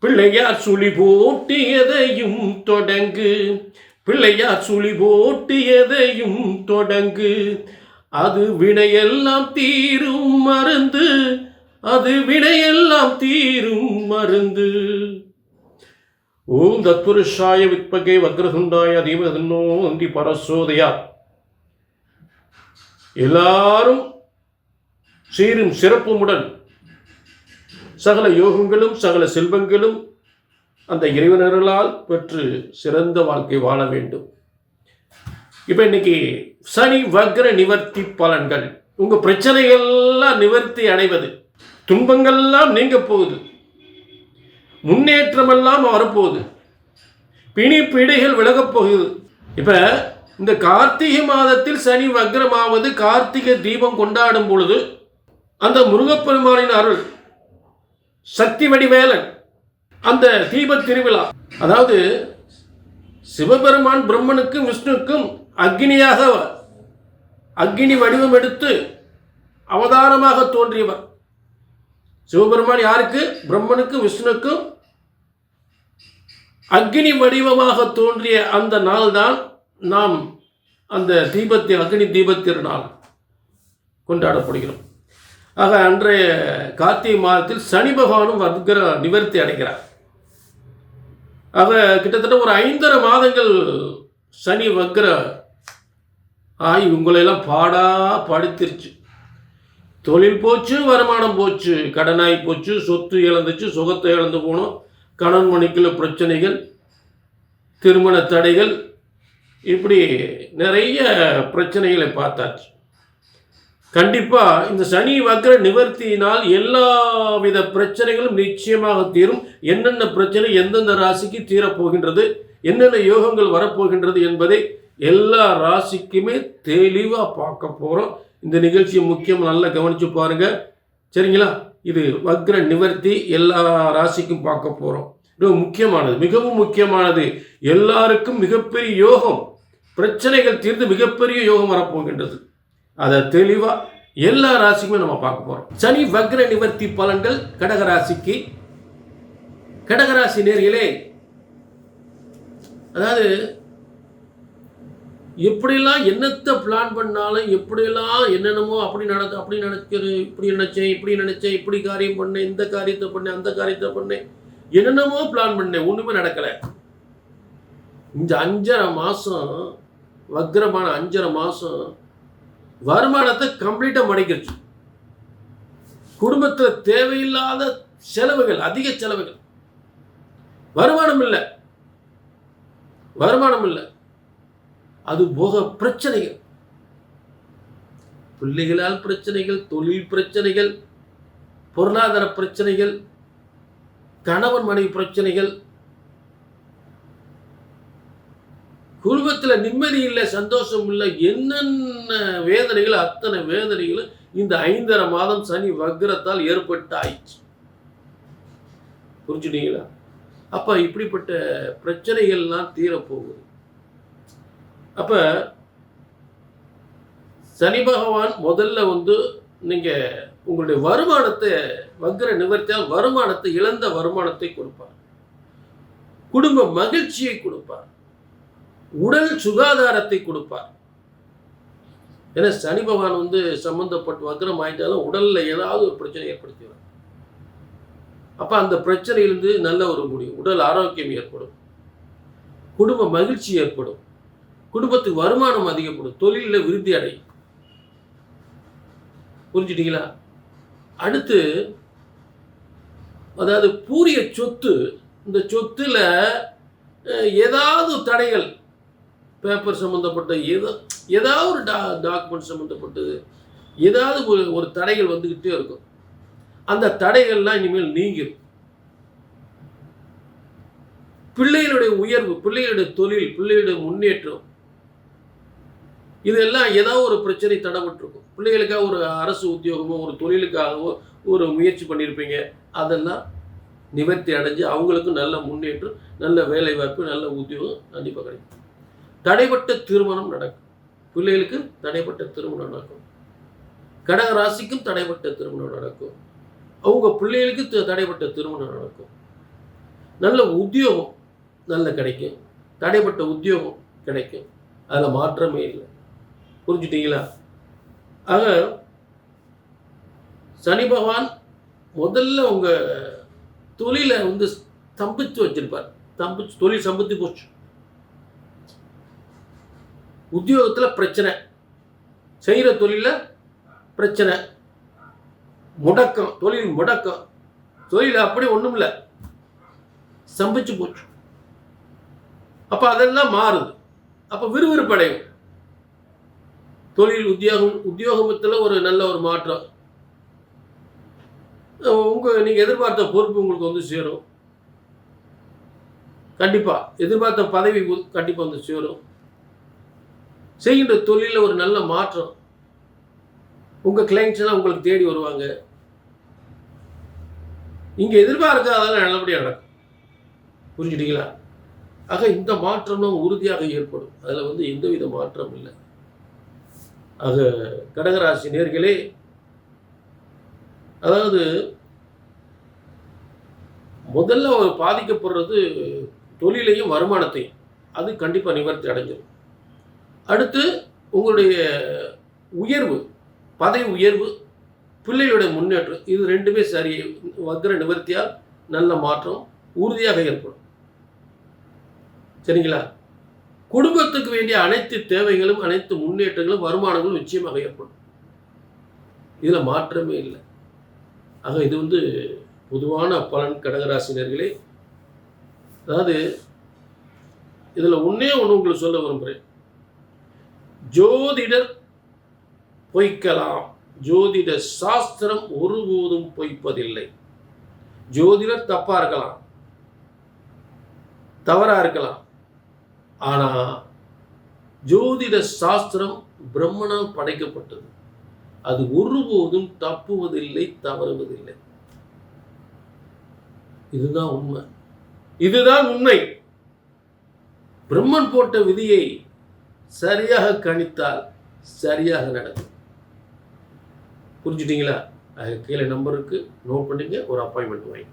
பிள்ளையார் சுழி போட்டு எதையும் தொடங்கு, பிள்ளையார் சுழி போட்டு எதையும் தொடங்கு, அது வினையெல்லாம் தீரும் மருந்து, அது வினையெல்லாம் தீரும் மருந்து. ஓம் தத்புருஷாய வித்மகே வக்ரதுண்டாய தீமஹி தன்னோ தந்தி பிரசோதயாத். எல்லாரும் சீரும் சிறப்புமுடன் சகல யோகங்களும் சகல செல்வங்களும் அந்த இறைவனர்களால் பெற்று சிறந்த வாழ்க்கை வாழ வேண்டும். இப்போ இன்னைக்கு சனி வக்ர நிவர்த்தி பலன்கள். உங்க பிரச்சனைகள்லாம் நிவர்த்தி அடைவது, துன்பங்கள்லாம் நீங்க போகுது, முன்னேற்றமெல்லாம் வரப்போகுது, பிணி பீடைகள் விலகப் போகுது. இப்ப இந்த கார்த்திகை மாதத்தில் சனி வக்ரமாவது கார்த்திகை தீபம் கொண்டாடும் பொழுது அந்த முருகப்பெருமானின் அருள், சக்தி வடிவேலன் அந்த தீப திருவிழா, அதாவது சிவபெருமான் பிரம்மனுக்கும் விஷ்ணுக்கும் அக்னியாக அக்னி வடிவம் எடுத்து அவதாரமாக தோன்றியவர். சிவபெருமான் யாருக்கு? பிரம்மனுக்கும் விஷ்ணுக்கும் அக்னி வடிவமாக தோன்றிய அந்த நாள் தான் நாம் அந்த தீபத்தை அக்னி தீபத்திருநாள் கொண்டாடப்படுகிறோம். ஆக அன்றைய கார்த்திகை மாதத்தில் சனி பகவானும் வக்ர நிவர்த்தி அடைகிறார். ஆக கிட்டத்தட்ட ஒரு 5.5 மாதங்கள் சனி வக்ர ஆகி உங்களையெல்லாம் பாடா படுத்திருச்சு. தொழில் போச்சு, வருமானம் போச்சு, கடனாகி போச்சு, சொத்து இழந்துச்சு, சுகத்தை இழந்து போனோம், கணவன் மனைக்குள்ள பிரச்சனைகள், திருமண தடைகள், இப்படி நிறைய பிரச்சனைகளை பார்த்தாச்சு. கண்டிப்பாக இந்த சனி வக்ர நிவர்த்தியினால் எல்லா வித பிரச்சனைகளும் நிச்சயமாக தீரும். என்னென்ன பிரச்சனை எந்தெந்த ராசிக்கு தீரப்போகின்றது, என்னென்ன யோகங்கள் வரப்போகின்றது என்பதை எல்லா ராசிக்குமே தெளிவாக பார்க்க போகிறோம். இந்த நிகழ்ச்சியை முக்கியம் நல்லா கவனித்து பாருங்க, சரிங்களா? இது வக்ர நிவர்த்தி எல்லா ராசிக்கும் பார்க்க போகிறோம். ரொம்ப முக்கியமானது, மிகவும் முக்கியமானது. எல்லாருக்கும் மிகப்பெரிய யோகம், பிரச்சனைகள் தீர்ந்து மிகப்பெரிய யோகம் வரப்போகின்றது. அதை தெளிவாக எல்லா ராசிக்குமே நம்ம பார்க்க போகிறோம். சனி வக்ர நிவர்த்தி பலன்கள் கடகராசிக்கு. கடகராசி நேர்களே, அதாவது எப்படியெல்லாம் என்னத்தை பிளான் பண்ணாலும், எப்படியெல்லாம் என்னென்னமோ அப்படி நினைக்கிறது, இப்படி நினைச்சேன், இப்படி காரியம் பண்ணேன், இந்த காரியத்தை பண்ணேன், அந்த காரியத்தை பண்ணேன், என்னென்னமோ பிளான் பண்ணேன், ஒன்றுமே நடக்கலை. இந்த 5.5 மாதம் வக்ரமான 5.5 மாதம் வருமானத்தை கம்ப்ளீட்டாக முடக்கிடுச்சு. குடும்பத்தில் தேவையில்லாத செலவுகள், அதிக செலவுகள், வருமானம் இல்லை, அது போக பிரச்சனைகள், பிள்ளைகளால் பிரச்சனைகள், தொழில் பிரச்சனைகள், பொருளாதார பிரச்சனைகள், கணவன் மனைவி பிரச்சனைகள், குடும்பத்தில் நிம்மதி இல்லை, சந்தோஷம் இல்லை, என்னென்ன வேதனைகள், அத்தனை வேதனைகளும் இந்த 5.5 மாதம் சனி வக்ரத்தால் ஏற்பட்டாயிடுச்சு. புரிஞ்சுட்டீங்களா? அப்ப இப்படிப்பட்ட பிரச்சனைகள்லாம் தீரப்போகுது. அப்ப சனி பகவான் முதல்ல நீங்க உங்களுடைய வருமானத்தை வக்ர நிவர்த்தியால் வருமானத்தை, இழந்த வருமானத்தை கொடுப்பார், குடும்ப மகிழ்ச்சியை கொடுப்பார், உடல் சுகாதாரத்தை கொடுப்பார். ஏன்னா சனி பகவான் சம்பந்தப்பட்டு வக்ரம் ஆயிட்டாலும் உடல்ல ஏதாவது ஒரு பிரச்சனை ஏற்படுத்திடுவார். அப்ப அந்த பிரச்சனையிலிருந்து நல்ல ஒரு முடியும், உடல் ஆரோக்கியம் ஏற்படும், குடும்ப மகிழ்ச்சி ஏற்படும், குடும்பத்துக்கு வருமானம் அதிகப்படும், தொழிலில் விருத்தி அடையும். புரிஞ்சுட்டீங்களா? அடுத்து அதாவது பூரிய சொத்து, இந்த சொத்துல ஏதாவது தடைகள், பேப்பர் சம்மந்தப்பட்ட ஏதாவது ஒரு டாக்குமெண்ட் சம்மந்தப்பட்டது, ஏதாவது ஒரு தடைகள் வந்துக்கிட்டே இருக்கும். அந்த தடைகள்லாம் இனிமேல் நீங்கிடும். பிள்ளைகளுடைய உயர்வு, பிள்ளைகளுடைய தொழில், பிள்ளைகளுடைய முன்னேற்றம், இதெல்லாம் ஏதாவது ஒரு பிரச்சனை தடைபட்டிருக்கும். பிள்ளைகளுக்காக ஒரு அரசு உத்தியோகமோ ஒரு தொழிலுக்காகவோ ஒரு முயற்சி பண்ணியிருப்பீங்க, அதெல்லாம் நிவர்த்தி அடைஞ்சு அவங்களுக்கும் நல்ல முன்னேற்றம், நல்ல வேலை வாய்ப்பு, நல்ல உத்தியோகம் கண்டிப்பாக கிடைக்கும். தடைப்பட்ட திருமணம் நடக்கும், பிள்ளைகளுக்கு தடைப்பட்ட திருமணம் நடக்கும், கடக ராசிக்கும் தடைப்பட்ட திருமணம் நடக்கும், அவங்க பிள்ளைகளுக்கு தடைப்பட்ட திருமணம் நடக்கும். நல்ல உத்தியோகம் நல்ல கிடைக்கும், தடைப்பட்ட உத்தியோகம் கிடைக்கும், அதில் மாற்றமே இல்லை. புரிஞ்சுட்டீங்களா? ஆக சனி பகவான் முதல்ல உங்கள் தொழிலை ஸ்தம்பித்து வச்சிருப்பார். தொழில் சம்பத்தி போச்சு, உத்தியோகத்தில் பிரச்சனை, செய்கிற தொழிலில் பிரச்சனை, முடக்கம், தொழில் முடக்கம், தொழில் அப்படி ஒன்றும் இல்லை, சம்பிச்சு போச்சு. அப்போ அதெல்லாம் மாறுது. அப்போ விறுவிறுப்படையும் தொழில் உத்தியோகத்தில் ஒரு நல்ல ஒரு மாற்றம், நீங்கள் எதிர்பார்த்த பொறுப்பு உங்களுக்கு சேரும். கண்டிப்பாக எதிர்பார்த்த பதவி கண்டிப்பாக சேரும். செய்கின்ற தொழிலில் ஒரு நல்ல மாற்றம், உங்கள் கிளைண்ட்ஸ் எல்லாம் உங்களுக்கு தேடி வருவாங்க. இங்கே எதிர்பார்க்காதெல்லாம் நல்லபடியாக நடக்கும். புரிஞ்சுட்டீங்களா? ஆக இந்த மாற்றம்லாம் உறுதியாக ஏற்படும். அதில் எந்தவித மாற்றம் இல்லை. ஆக கடகராசி நேர்களே, அதாவது முதல்ல பாதிக்கப்படுறது தொழிலையும் வருமானத்தையும், அது கண்டிப்பாக நிவர்த்தி அடைஞ்சிடும். அடுத்து உங்களுடைய உயர்வு, பதவி உயர்வு, பிள்ளைகளுடைய முன்னேற்றம், இது ரெண்டுமே சரி வக்ர நிவர்த்தியால் நல்ல மாற்றம் உறுதியாக ஏற்படும். சரிங்களா? குடும்பத்துக்கு வேண்டிய அனைத்து தேவைகளும், அனைத்து முன்னேற்றங்களும், வருமானங்களும் நிச்சயமாக ஏற்படும். இதில் மாற்றமே இல்லை. ஆக இது பொதுவான பலன் கடகராசினர்களே. அதாவது இதில் ஒன்றே ஒன்று உங்களுக்கு சொல்ல விரும்புகிறேன். ஜோதிடர் பொய்க்கலாம், ஜோதிட சாஸ்திரம் ஒருபோதும் பொய்ப்பதில்லை. ஜோதிடர் தப்பா இருக்கலாம், தவறா இருக்கலாம், ஆனால் ஜோதிட சாஸ்திரம் பிரம்மனால் படைக்கப்பட்டது. அது ஒருபோதும் தப்புவதில்லை, தவறுவதில்லை. இதுதான் உண்மை, இதுதான் உண்மை. பிரம்மன் போட்ட விதியை சரியாக கணித்தால் சரியாக நடக்கும். புரிஞ்சுட்டீங்களா? கீழே நம்பருக்கு நோட் பண்ணிங்க, ஒரு அப்பாயின்மெண்ட் வாங்கி.